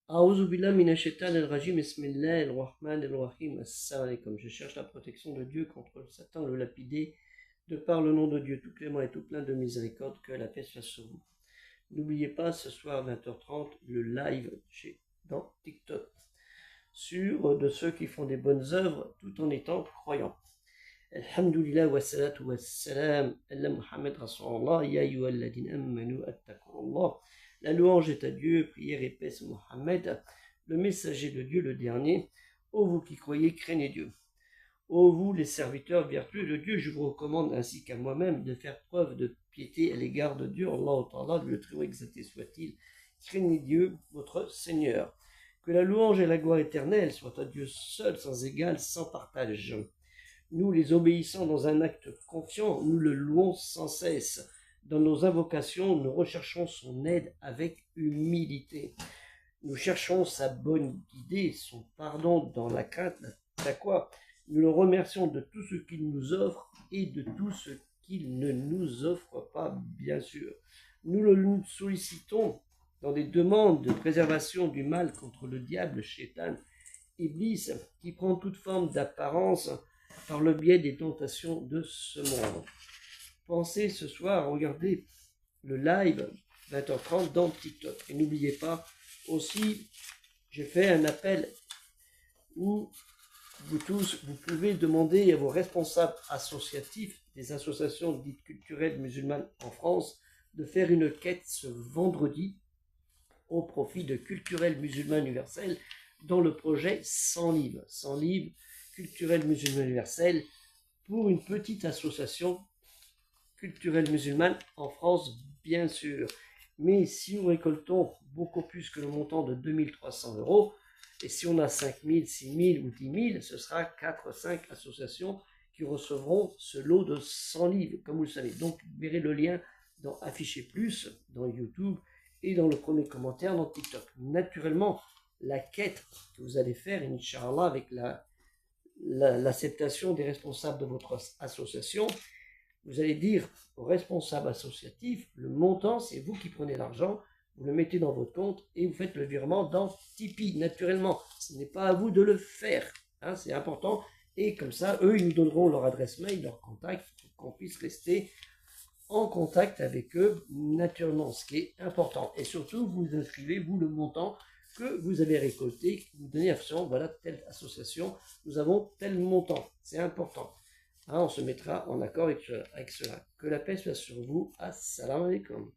A'udhu billah minash shaitanir rajim, bismillahir rahmanir rahim, assalamu alaikum. Je cherche la protection de Dieu contre le Satan, le lapidé, de par le nom de Dieu tout clément et tout plein de miséricorde, que la paix soit sur vous. N'oubliez pas, ce soir 20h30, le live dans TikTok, sur de ceux qui font des bonnes œuvres tout en étant croyants. Alhamdulillah wa salatu wa salam ala Muhammad Rasulallah, ya ayyuhalladhina amanu attaqullaha. La louange est à Dieu, prière et paix sur Mohammed, le messager de Dieu, le dernier. Ô vous qui croyez, craignez Dieu. Ô vous les serviteurs vertueux de Dieu, je vous recommande ainsi qu'à moi-même de faire preuve de piété à l'égard de Dieu, Allah Ta'ala, le très haut exalté soit-il. Craignez Dieu, votre Seigneur. Que la louange et la gloire éternelle soient à Dieu seul, sans égal, sans partage. Nous, les obéissants dans un acte confiant, nous le louons sans cesse. Dans nos invocations, nous recherchons son aide avec humilité. Nous cherchons sa bonne guidée, son pardon dans la crainte, la quoi. Nous le remercions de tout ce qu'il nous offre et de tout ce qu'il ne nous offre pas, bien sûr. Nous le sollicitons dans des demandes de préservation du mal contre le diable, Shaitan, Iblis, qui prend toute forme d'apparence par le biais des tentations de ce monde. Pensez ce soir à regarder le live 20h30 dans TikTok. Et n'oubliez pas, aussi, j'ai fait un appel où vous tous, vous pouvez demander à vos responsables associatifs des associations dites culturelles musulmanes en France de faire une quête ce vendredi au profit de Culturel Musulman Universel dans le projet 100 livres. 100 livres, Culturel Musulman Universel, pour une petite association culturelle musulmane en France, bien sûr. Mais si nous récoltons beaucoup plus que le montant de 2300 €, et si on a 5000, 6000 ou 10 000, ce sera 4-5 associations qui recevront ce lot de 100 livres, comme vous le savez. Donc, vous verrez le lien dans Afficher Plus, dans YouTube, et dans le premier commentaire dans TikTok. Naturellement, la quête que vous allez faire, Inch'Allah, avec l'acceptation des responsables de votre association, vous allez dire aux responsables associatifs, le montant, c'est vous qui prenez l'argent, vous le mettez dans votre compte et vous faites le virement dans Tipeee, naturellement. Ce n'est pas à vous de le faire, hein, c'est important. Et comme ça, eux, ils nous donneront leur adresse mail, leur contact, pour qu'on puisse rester en contact avec eux, naturellement, ce qui est important. Et surtout, vous inscrivez, vous, le montant que vous avez récolté, vous donnez absolument, voilà, telle association, nous avons tel montant. C'est important. Hein, on se mettra en accord avec cela. Que la paix soit sur vous. Assalamu alaikum.